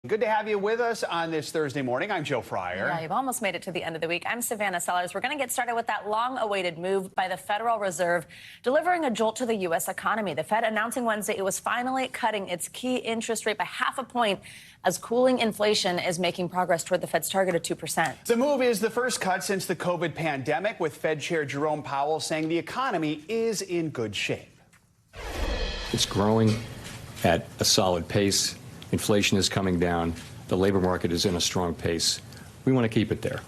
Good to have you with us on this Thursday morning. I'm Joe Fryer. Yeah, you've almost made it to the end of the week. I'm Savannah Sellers. We're going to get started with that long-awaited move by the Federal Reserve, delivering a jolt to the U.S. economy. The Fed announcing Wednesday it was finally cutting its key interest rate by half a point as cooling inflation is making progress toward the Fed's target of 2%. The move is the first cut since the COVID pandemic, with Fed Chair Jerome Powell saying the economy is in good shape. It's growing at a solid pace. Inflation is coming down. The labor market is in a strong pace. We want to keep it there.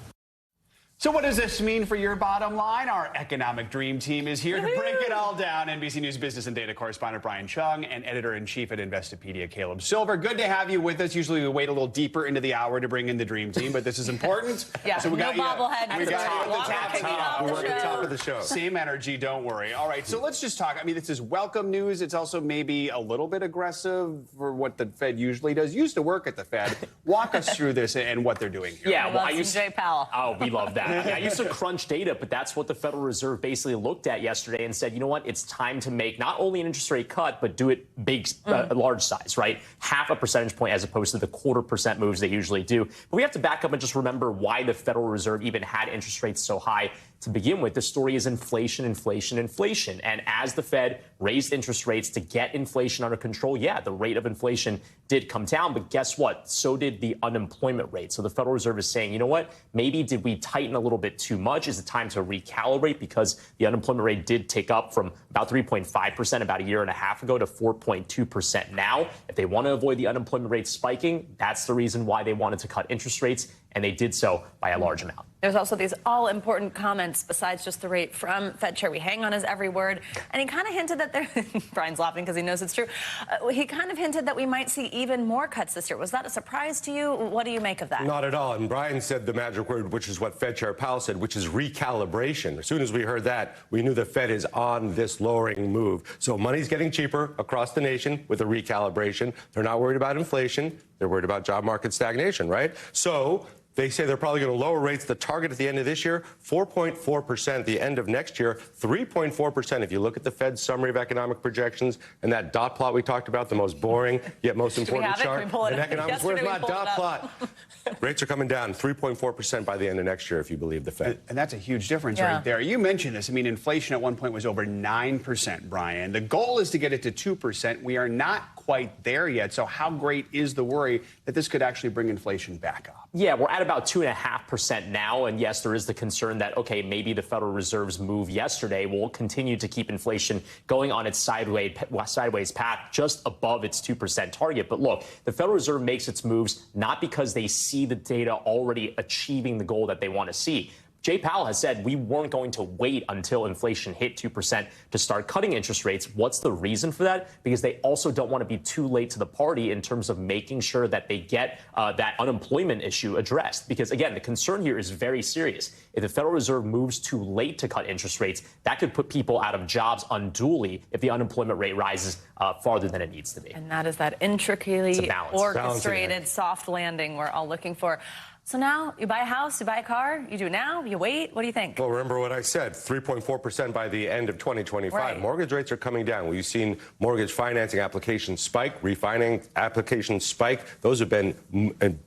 So what does this mean for your bottom line? Our economic dream team is here to break it all down. NBC News business and data correspondent Brian Chung and editor-in-chief at Investopedia Caleb Silver. Good to have you with us. Usually we wait a little deeper into the hour to bring in the dream team, but this is important. Yeah, so we no got you bobblehead. We got you at the top. We're at the top of the show. Same energy, don't worry. All right, so let's just talk. I mean, this is welcome news. It's also maybe a little bit aggressive for what the Fed usually does. You used to work at the Fed. Walk us through this and what they're doing here. Yeah, well, I used Jay Powell. Oh, we love that. I used to crunch data, but that's what the Federal Reserve basically looked at yesterday and said, you know what, it's time to make not only an interest rate cut, but do it big, large size, right? Half a percentage point as opposed to the 0.25% moves they usually do. But we have to back up and just remember why the Federal Reserve even had interest rates so high to begin with. The story is inflation, inflation, inflation. And as the Fed raised interest rates to get inflation under control, yeah, the rate of inflation did come down. But guess what? So did the unemployment rate. So the Federal Reserve is saying, you know what? Maybe did we tighten a little bit too much? Is it time to recalibrate? Because the unemployment rate did tick up from about 3.5% about a year and a half ago to 4.2% now. If they want to avoid the unemployment rate spiking, that's the reason why they wanted to cut interest rates. And they did so by a large amount. There's also these all-important comments besides just the rate from Fed Chair. We hang on his every word. And he kind of hinted that there... Brian's laughing because he knows it's true. He kind of hinted that we might see even more cuts this year. Was that a surprise to you? What do you make of that? Not at all. And Brian said the magic word, which is what Fed Chair Powell said, which is recalibration. As soon as we heard that, we knew the Fed is on this lowering move. So money's getting cheaper across the nation with a recalibration. They're not worried about inflation. They're worried about job market stagnation, right? So they say they're probably going to lower rates. The target at the end of this year, 4.4%. The end of next year, 3.4%. If you look at the Fed's summary of economic projections and that dot plot we talked about, the most boring yet most important chart in economics, where's my dot plot? Rates are coming down 3.4% by the end of next year, if you believe the Fed. And that's a huge difference right there. You mentioned this. I mean, inflation at one point was over 9%, Brian. The goal is to get it to 2%. We are not quite there yet. So how great is the worry that this could actually bring inflation back up? Yeah, we're at about 2.5% now. And yes, there is the concern that, OK, maybe the Federal Reserve's move yesterday will continue to keep inflation going on its sideways path just above its 2% target. But look, the Federal Reserve makes its moves not because they see the data already achieving the goal that they want to see. Jay Powell has said we weren't going to wait until inflation hit 2% to start cutting interest rates. What's the reason for that? Because they also don't want to be too late to the party in terms of making sure that they get that unemployment issue addressed. Because, again, the concern here is very serious. If the Federal Reserve moves too late to cut interest rates, that could put people out of jobs unduly if the unemployment rate rises farther than it needs to be. And that is that intricately orchestrated soft landing we're all looking for. So now you buy a house, you buy a car, you do it now, you wait. What do you think? Well, remember what I said, 3.4% by the end of 2025. Right. Mortgage rates are coming down. We've seen mortgage financing applications spike, refinancing applications spike. Those have been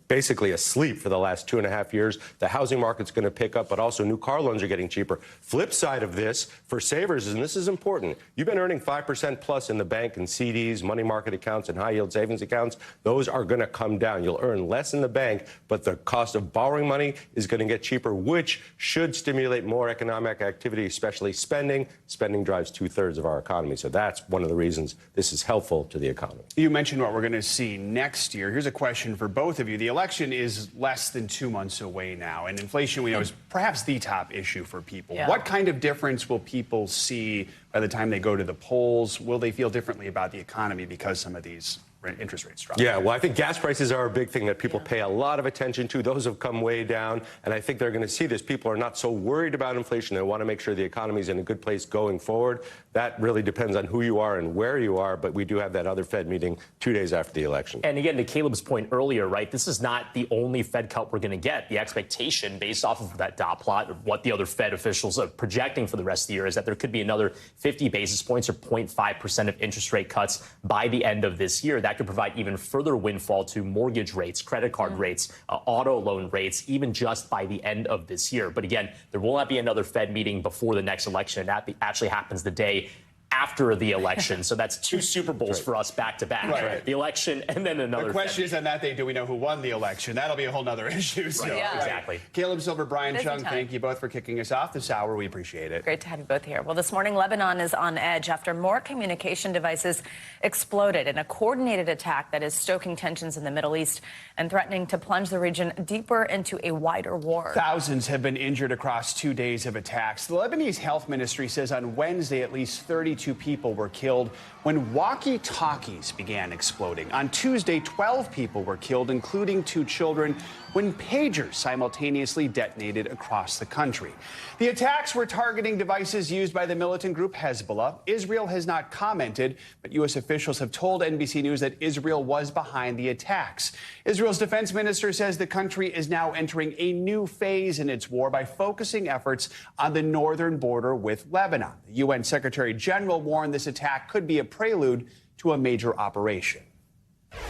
basically asleep for the last 2.5 years. The housing market's going to pick up, but also new car loans are getting cheaper. Flip side of this for savers, and this is important, you've been earning 5% plus in the bank and CDs, money market accounts, and high yield savings accounts. Those are going to come down. You'll earn less in the bank, but the cost of borrowing money is going to get cheaper, which should stimulate more economic activity, especially spending. Spending drives 2/3 of our economy. So that's one of the reasons this is helpful to the economy. You mentioned what we're going to see next year. Here's a question for both of you. The election is less than 2 months away now, and inflation, we know, is perhaps the top issue for people. Yeah. What kind of difference will people see by the time they go to the polls? Will they feel differently about the economy because some of these interest rates drop? Yeah, well, I think gas prices are a big thing that people pay a lot of attention to. Those have come way down, and I think they're going to see this. People are not so worried about inflation. They want to make sure the economy is in a good place going forward. That really depends on who you are and where you are, but we do have that other Fed meeting 2 days after the election. And again, to Caleb's point earlier, right, this is not the only Fed cut we're going to get. The expectation based off of that dot plot, of what the other Fed officials are projecting for the rest of the year, is that there could be another 50 basis points or 0.5% of interest rate cuts by the end of this year. That that could provide even further windfall to mortgage rates, credit card rates, auto loan rates, even just by the end of this year. But again, there will not be another Fed meeting before the next election. That actually happens the day after the election. So that's two Super Bowls for us back to back. Right. The election and then another. The question is on that day, do we know who won the election? That'll be a whole nother issue. So. Right. Yeah. Exactly. Caleb Silver, Brian Chung, thank you both for kicking us off this hour. We appreciate it. Great to have you both here. Well, this morning, Lebanon is on edge after more communication devices exploded in a coordinated attack that is stoking tensions in the Middle East and threatening to plunge the region deeper into a wider war. Thousands have been injured across 2 days of attacks. The Lebanese health ministry says on Wednesday at least 32 people were killed when walkie-talkies began exploding. On Tuesday, 12 people were killed, including 2 children, when pagers simultaneously detonated across the country. The attacks were targeting devices used by the militant group Hezbollah. Israel has not commented, but U.S. officials have told NBC News that Israel was behind the attacks. Israel's defense minister says the country is now entering a new phase in its war by focusing efforts on the northern border with Lebanon. The UN Secretary General warned this attack could be a prelude to a major operation.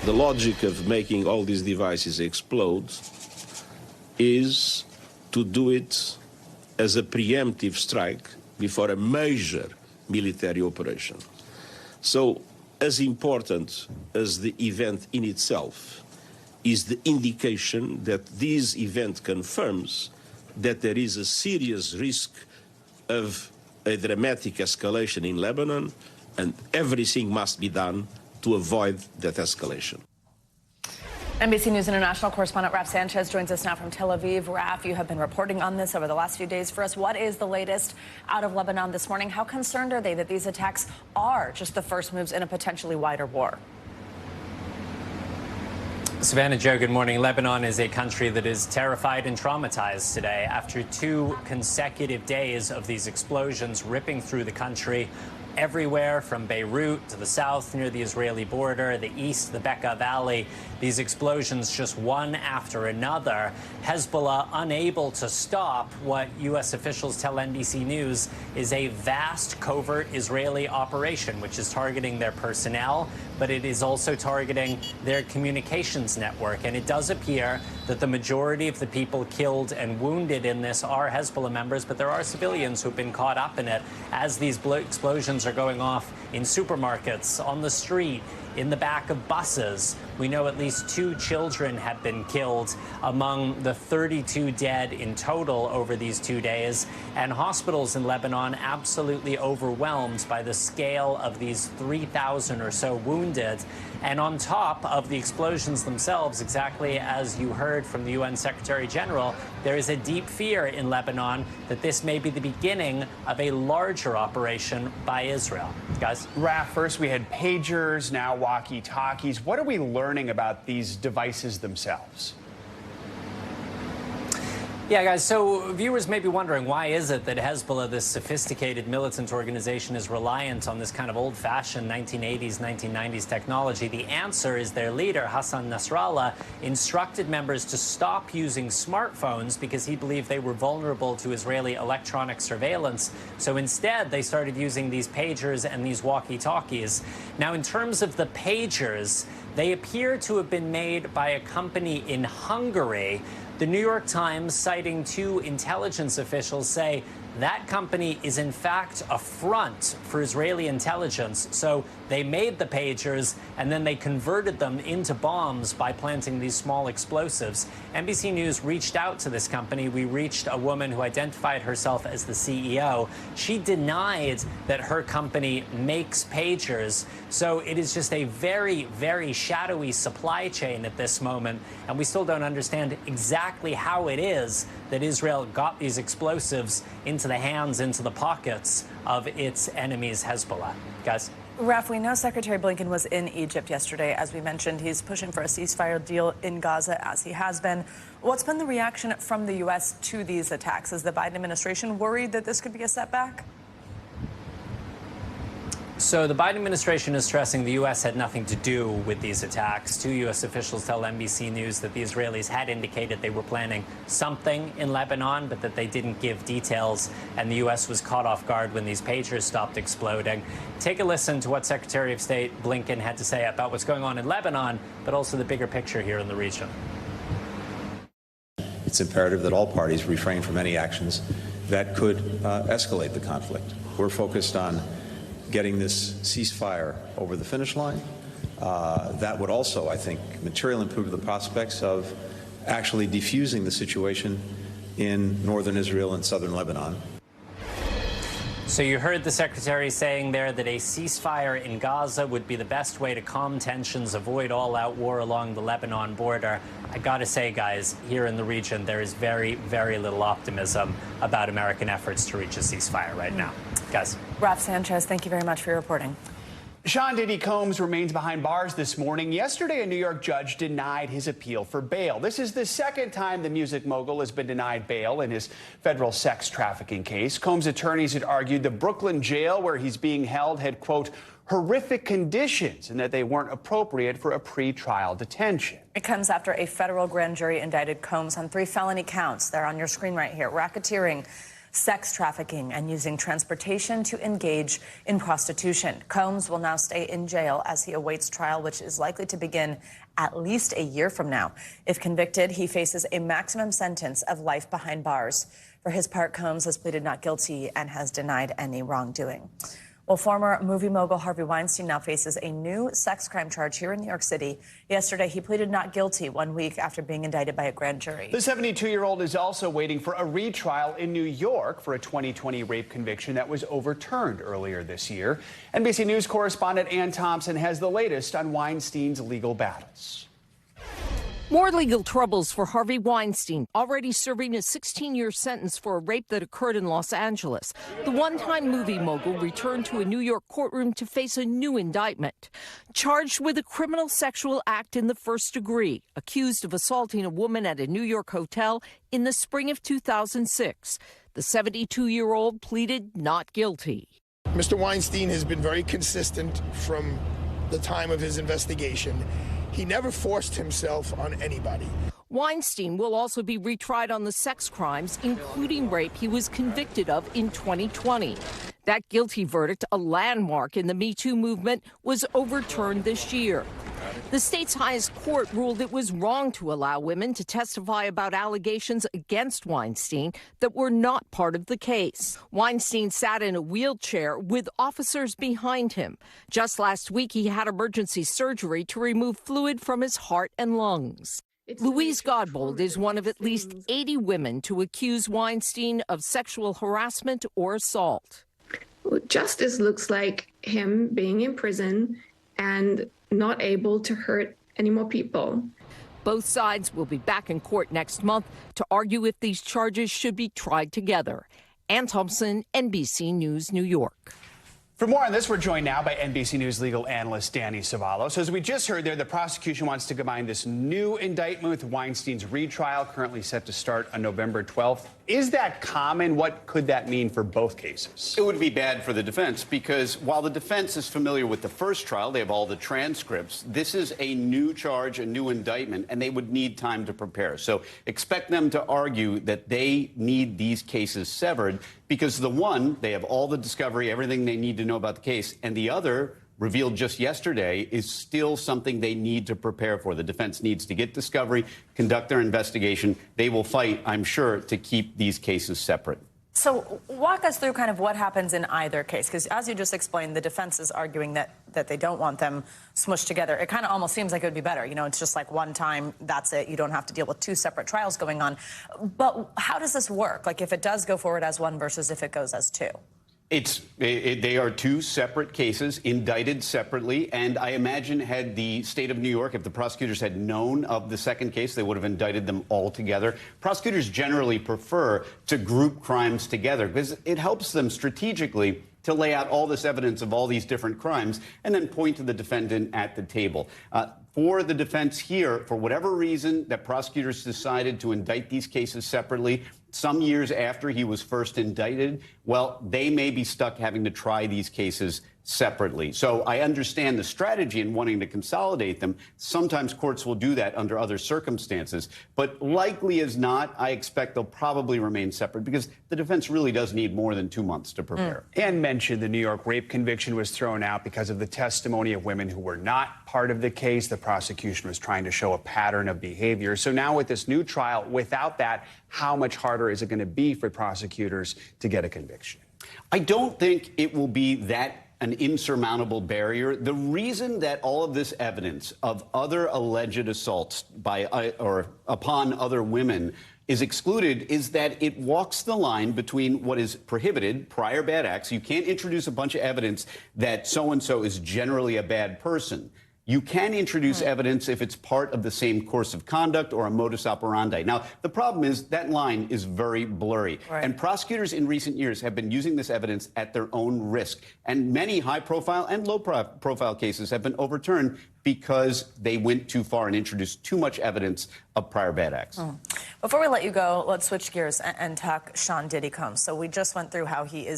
The logic of making all these devices explode is to do it as a preemptive strike before a major military operation. So, as important as the event in itself is the indication that this event confirms that there is a serious risk of a dramatic escalation in Lebanon, and everything must be done to avoid that escalation. NBC News International correspondent Raf Sanchez joins us now from Tel Aviv. Raf, you have been reporting on this over the last few days for us. What is the latest out of Lebanon this morning? How concerned are they that these attacks are just the first moves in a potentially wider war? Savannah, Joe, good morning. Lebanon is a country that is terrified and traumatized today after 2 consecutive days of these explosions ripping through the country. Everywhere from Beirut to the south near the Israeli border, the east, the Bekaa Valley, these explosions just one after another. Hezbollah unable to stop what U.S. officials tell NBC News is a vast covert Israeli operation, which is targeting their personnel, but it is also targeting their communications network. And it does appear that the majority of the people killed and wounded in this are Hezbollah members, but there are civilians who've been caught up in it as these explosions are going off in supermarkets, on the street, in the back of buses. We know at least 2 children have been killed among the 32 dead in total over these 2 days. And hospitals in Lebanon absolutely overwhelmed by the scale of these 3,000 or so wounded. And on top of the explosions themselves, exactly as you heard from the UN Secretary General, there is a deep fear in Lebanon that this may be the beginning of a larger operation by Israel. Guys? Raf, first we had pagers, now walkie-talkies. What are we learning about these devices themselves? Yeah, guys, so viewers may be wondering, why is it that Hezbollah, this sophisticated militant organization, is reliant on this kind of old-fashioned 1980s, 1990s technology? The answer is their leader, Hassan Nasrallah, instructed members to stop using smartphones because he believed they were vulnerable to Israeli electronic surveillance. So instead, they started using these pagers and these walkie-talkies. Now, in terms of the pagers, they appear to have been made by a company in Hungary. The New York Times, citing 2 intelligence officials, say that company is in fact a front for Israeli intelligence. So they made the pagers and then they converted them into bombs by planting these small explosives. NBC News reached out to this company. We reached a woman who identified herself as the CEO. She denied that her company makes pagers. So it is just a very, very shadowy supply chain at this moment. And we still don't understand exactly how it is that Israel got these explosives into the hands, into the pockets of its enemies, Hezbollah. Guys? Raf, we know Secretary Blinken was in Egypt yesterday. As we mentioned, he's pushing for a ceasefire deal in Gaza, as he has been. What's been the reaction from the U.S. to these attacks? Is the Biden administration worried that this could be a setback? So the Biden administration is stressing the U.S. had nothing to do with these attacks. Two U.S. officials tell NBC News that the Israelis had indicated they were planning something in Lebanon, but that they didn't give details, and the U.S. was caught off guard when these pagers stopped exploding. Take a listen to what Secretary of State Blinken had to say about what's going on in Lebanon, but also the bigger picture here in the region. It's imperative that all parties refrain from any actions that could escalate the conflict. We're focused on getting this ceasefire over the finish line. That would also, I think, materially improve the prospects of actually defusing the situation in northern Israel and southern Lebanon. So you heard the secretary saying there that a ceasefire in Gaza would be the best way to calm tensions, avoid all-out war along the Lebanon border. I got to say, guys, here in the region, there is very, very little optimism about American efforts to reach a ceasefire right now. Guys. Ralph Sanchez, thank you very much for your reporting. Sean Diddy Combs remains behind bars this morning. Yesterday, a New York judge denied his appeal for bail. This is the second time the music mogul has been denied bail in his federal sex trafficking case. Combs' attorneys had argued the Brooklyn jail where he's being held had, quote, horrific conditions and that they weren't appropriate for a pre-trial detention. It comes after a federal grand jury indicted Combs on 3 felony counts. They're on your screen right here: racketeering, sex trafficking, and using transportation to engage in prostitution. Combs will now stay in jail as he awaits trial, which is likely to begin at least a year from now. If convicted, he faces a maximum sentence of life behind bars. For his part, Combs has pleaded not guilty and has denied any wrongdoing. Well, former movie mogul Harvey Weinstein now faces a new sex crime charge here in New York City. Yesterday, he pleaded not guilty 1 week after being indicted by a grand jury. The 72-year-old is also waiting for a retrial in New York for a 2020 rape conviction that was overturned earlier this year. NBC News correspondent Ann Thompson has the latest on Weinstein's legal battles. More legal troubles for Harvey Weinstein, already serving a 16-year sentence for a rape that occurred in Los Angeles. The one-time movie mogul returned to a New York courtroom to face a new indictment. Charged with a criminal sexual act in the first degree, accused of assaulting a woman at a New York hotel in the spring of 2006. The 72-year-old pleaded not guilty. Mr. Weinstein has been very consistent from the time of his investigation. He never forced himself on anybody. Weinstein will also be retried on the sex crimes, including rape he was convicted of in 2020. That guilty verdict, a landmark in the Me Too movement, was overturned this year. The state's highest court ruled it was wrong to allow women to testify about allegations against Weinstein that were not part of the case. Weinstein sat in a wheelchair with officers behind him. Just last week, he had emergency surgery to remove fluid from his heart and lungs. Louise Godbold is one of at least 80 women to accuse Weinstein of sexual harassment or assault. Well, justice looks like him being in prison and not able to hurt any more people. Both sides will be back in court next month to argue if these charges should be tried together. Ann Thompson, NBC News, New York. For more on this, we're joined now by NBC News legal analyst Danny Savallo. So as we just heard there, the prosecution wants to combine this new indictment with Weinstein's retrial, currently set to start on November 12th. Is that common? What could that mean for both cases? It would be bad for the defense because while the defense is familiar with the first trial, they have all the transcripts. This is a new charge, a new indictment, and they would need time to prepare. So expect them to argue that they need these cases severed because the one, they have all the discovery, everything they need to know about the case, and the other, revealed just yesterday, is still something they need to prepare for. The defense needs to get discovery, conduct their investigation. They will fight, I'm sure, to keep these cases separate. So walk us through kind of what happens in either case, because as you just explained, the defense is arguing that they don't want them smushed together. It kind of almost seems like it would be better. You know, it's just like one time, that's it. You don't have to deal with 2 separate trials going on. But how does this work? Like if it does go forward as one versus if it goes as 2? They are 2 separate cases, indicted separately, and I imagine had the state of New York, if the prosecutors had known of the second case, they would have indicted them all together. Prosecutors generally prefer to group crimes together because it helps them strategically to lay out all this evidence of all these different crimes and then point to the defendant at the table. For the defense here, for whatever reason that prosecutors decided to indict these cases separately, some years after he was first indicted, well, they may be stuck having to try these cases separately. So I understand the strategy in wanting to consolidate them. Sometimes courts will do that under other circumstances, but likely as not, I expect they'll probably remain separate because the defense really does need more than 2 months to prepare. Ann mentioned the New York rape conviction was thrown out because of the testimony of women who were not part of the case. The prosecution was trying to show a pattern of behavior. So now with this new trial, without that, how much harder is it going to be for prosecutors to get a conviction? I don't think it will be that an insurmountable barrier. The reason that all of this evidence of other alleged assaults by or upon other women is excluded is that it walks the line between what is prohibited, prior bad acts. You can't introduce a bunch of evidence that so-and-so is generally a bad person. You can introduce evidence if it's part of the same course of conduct or a modus operandi. Now, the problem is that line is very blurry. Right. And prosecutors in recent years have been using this evidence at their own risk. And many high-profile and low-profile cases have been overturned because they went too far and introduced too much evidence of prior bad acts. Before we let you go, let's switch gears and talk Sean Diddy Combs. So we just went through how he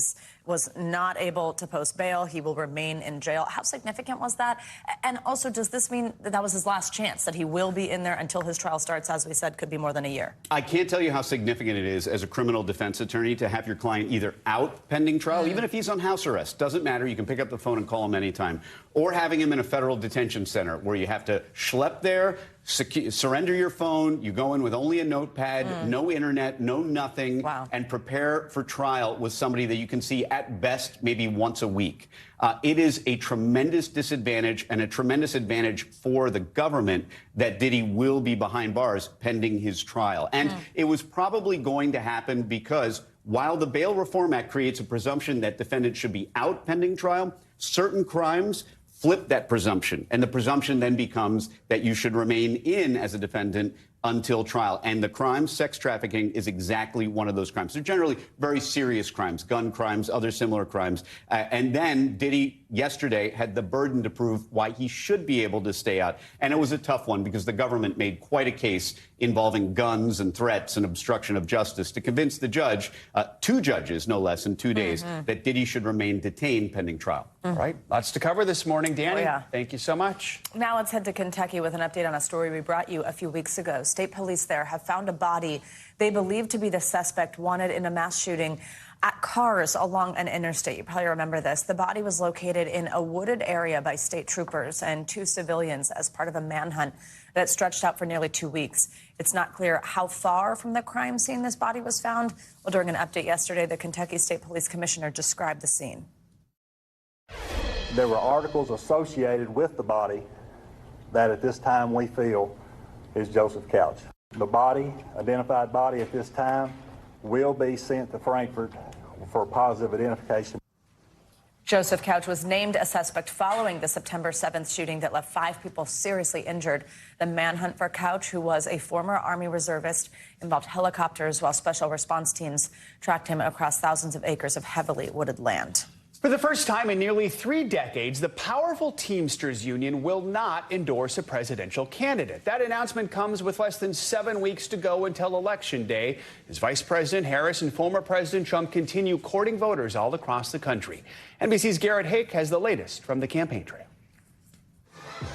was not able to post bail. He will remain in jail. How significant was that? And also, does this mean that that was his last chance, that he will be in there until his trial starts, as we said, could be more than a year? I can't tell you how significant it is as a criminal defense attorney to have your client either out pending trial, even if he's on house arrest. Doesn't matter. You can pick up the phone and call him anytime. Or having him in a federal detention center where you have to schlep there, surrender your phone, you go in with only a notepad, no internet, no nothing, and prepare for trial with somebody that you can see at best maybe once a week. It is a tremendous disadvantage and a tremendous advantage for the government that Diddy will be behind bars pending his trial. And it was probably going to happen because while the Bail Reform Act creates a presumption that defendants should be out pending trial, certain crimes flip that presumption, and the presumption then becomes that you should remain in as a defendant until trial. And the crime, sex trafficking, is exactly one of those crimes. They're generally very serious crimes, gun crimes, other similar crimes. And then Diddy yesterday had the burden to prove why he should be able to stay out. And it was a tough one because the government made quite a case involving guns and threats and obstruction of justice to convince the judge, 2 judges, no less, in 2 days, that Diddy should remain detained pending trial. All right. Lots to cover this morning. Danny, thank you so much. Now let's head to Kentucky with an update on a story we brought you a few weeks ago. State police there have found a body they believe to be the suspect wanted in a mass shooting at cars along an interstate. You probably remember this. The body was located in a wooded area by state troopers and 2 civilians as part of a manhunt that stretched out for nearly 2 weeks. It's not clear how far from the crime scene this body was found. Well, during an update yesterday, the Kentucky State Police Commissioner described the scene. There were articles associated with the body that at this time we feel is Joseph Couch. The body, identified body at this time, will be sent to Frankfurt for positive identification. Joseph Couch was named a suspect following the September 7th shooting that left 5 people seriously injured. The manhunt for Couch, who was a former Army reservist, involved helicopters while special response teams tracked him across thousands of acres of heavily wooded land. For the first time in nearly 3 decades, the powerful Teamsters Union will not endorse a presidential candidate. That announcement comes with less than 7 weeks to go until Election Day, as Vice President Harris and former President Trump continue courting voters all across the country. NBC's Garrett Hake has the latest from the campaign trail.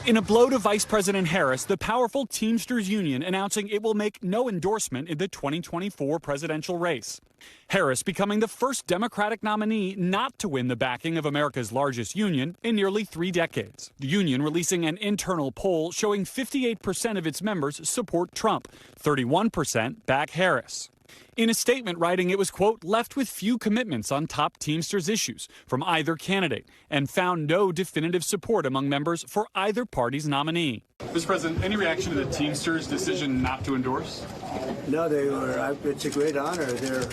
In a blow to Vice President Harris, the powerful Teamsters Union announcing it will make no endorsement in the 2024 presidential race. Harris becoming the first Democratic nominee not to win the backing of America's largest union in nearly 3 decades. The union releasing an internal poll showing 58% of its members support Trump, 31% back Harris. In a statement writing it was, quote, left with few commitments on top Teamsters issues from either candidate and found no definitive support among members for either party's nominee. Mr. President, any reaction to the Teamsters' decision not to endorse? No, it's a great honor. They're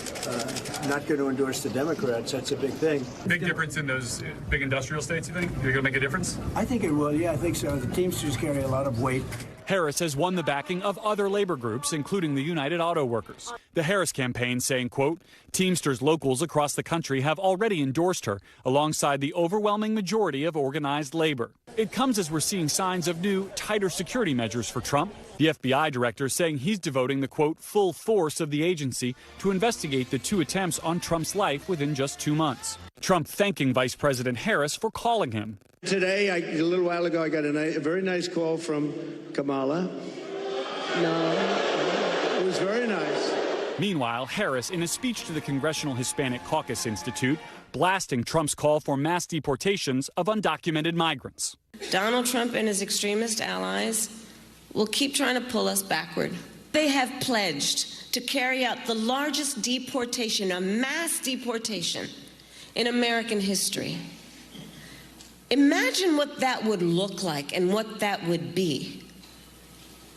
not going to endorse the Democrats. That's a big thing. Big difference in those big industrial states, you think? You're going to make a difference? I think it will, yeah, I think so. The Teamsters carry a lot of weight. Harris has won the backing of other labor groups, including the United Auto Workers. The Harris campaign saying, quote, Teamsters locals across the country have already endorsed her, alongside the overwhelming majority of organized labor. It comes as we're seeing signs of new, tighter security measures for Trump. The FBI director saying he's devoting the, quote, full force of the agency to investigate the 2 attempts on Trump's life within just 2 months. Trump thanking Vice President Harris for calling him. Today, a little while ago, I got a very nice call from Kamala. No, it was very nice. Meanwhile, Harris, in a speech to the Congressional Hispanic Caucus Institute, blasting Trump's call for mass deportations of undocumented migrants. Donald Trump and his extremist allies will keep trying to pull us backward. They have pledged to carry out the largest deportation, a mass deportation, in American history. Imagine what that would look like and what that would be.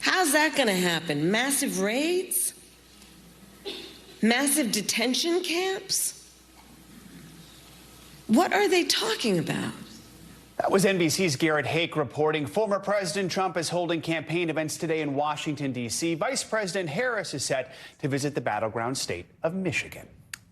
How's that going to happen? Massive raids? Massive detention camps? What are they talking about? That was NBC's Garrett Hake reporting. Former President Trump is holding campaign events today in Washington, D.C. Vice President Harris is set to visit the battleground state of Michigan.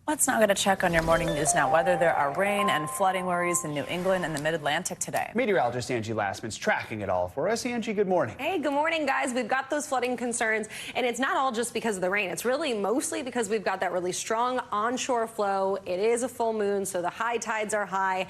Let's now get a check on your morning news now. Whether there are rain and flooding worries in New England and the Mid-Atlantic today. Meteorologist Angie Lastman's tracking it all for us. Angie, good morning. Hey, good morning, guys. We've got those flooding concerns, and it's not all just because of the rain. It's really mostly because we've got that really strong onshore flow. It is a full moon, so the high tides are high,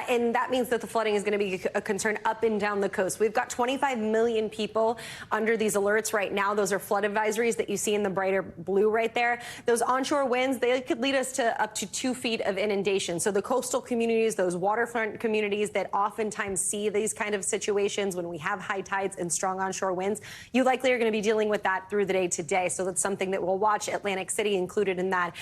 and that means that the flooding is going to be a concern up and down the coast. We've got 25 million people under these alerts right now. Those are flood advisories that you see in the brighter blue right there. Those onshore winds, they could lead us to up to 2 feet of inundation. So the coastal communities, those waterfront communities that oftentimes see these kind of situations when we have high tides and strong onshore winds, you likely are going to be dealing with that through the day today. So that's something that we'll watch. Atlantic City included in that.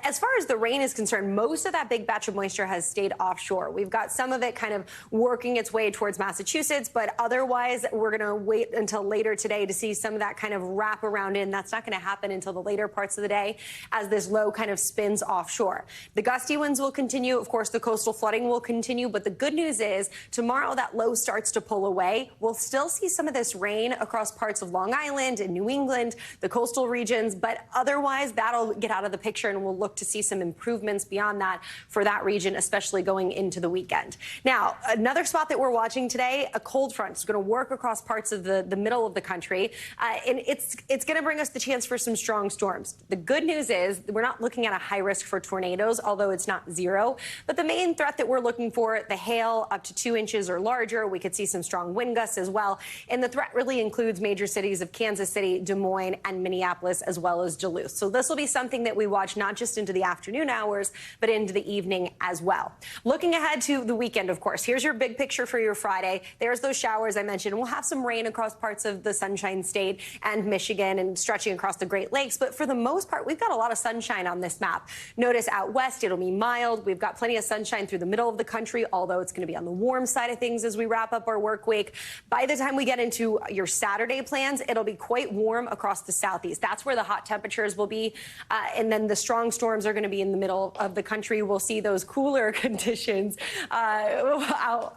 As far as the rain is concerned, most of that big batch of moisture has stayed offshore. We've got some of it kind of working its way towards Massachusetts, but otherwise we're going to wait until later today to see some of that kind of wrap around in. That's not going to happen until the later parts of the day as this low kind of spins offshore. The gusty winds will continue. Of course, the coastal flooding will continue. But the good news is tomorrow that low starts to pull away. We'll still see some of this rain across parts of Long Island and New England, the coastal regions. But otherwise, that'll get out of the picture, and we'll look to see some improvements beyond that for that region, especially going into the weekend. Now, another spot that we're watching today, a cold front is going to work across parts of the middle of the country. And it's going to bring us the chance for some strong storms. The good news is we're not looking at a high risk for tornadoes, although it's not zero. But the main threat that we're looking for, the hail up to 2 inches or larger. We could see some strong wind gusts as well. And the threat really includes major cities of Kansas City, Des Moines, and Minneapolis, as well as Duluth. So this will be something that we watch not just into the afternoon hours, but into the evening as well. Looking ahead to the weekend, of course, here's your big picture for your Friday. There's those showers I mentioned. We'll have some rain across parts of the Sunshine State and Michigan and stretching across the Great Lakes. But for the most part, we've got a lot of sunshine on this map. Notice out west, it'll be mild. We've got plenty of sunshine through the middle of the country, although it's going to be on the warm side of things as we wrap up our work week. By the time we get into your Saturday plans, it'll be quite warm across the southeast. That's where the hot temperatures will be. And then the strong storms are going to be in the middle of the country. We'll see those cooler conditions out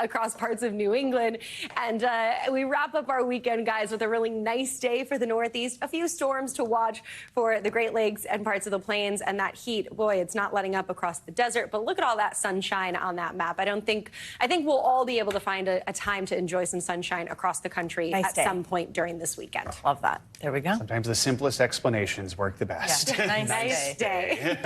across parts of New England. And we wrap up our weekend, guys, with a really nice day for the Northeast. A few storms to watch for the Great Lakes and parts of the plains, and that heat, boy, it's not letting up across the desert. But look at all that sunshine on that map. I think we'll all be able to find a time to enjoy some sunshine across the country at some point during this weekend. Love that. There we go. Sometimes the simplest explanations work the best. Yeah. Nice day.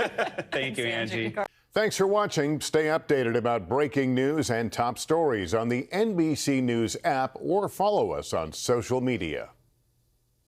Thank you, Angie. Thanks for watching. Stay updated about breaking news and top stories on the NBC News app or follow us on social media.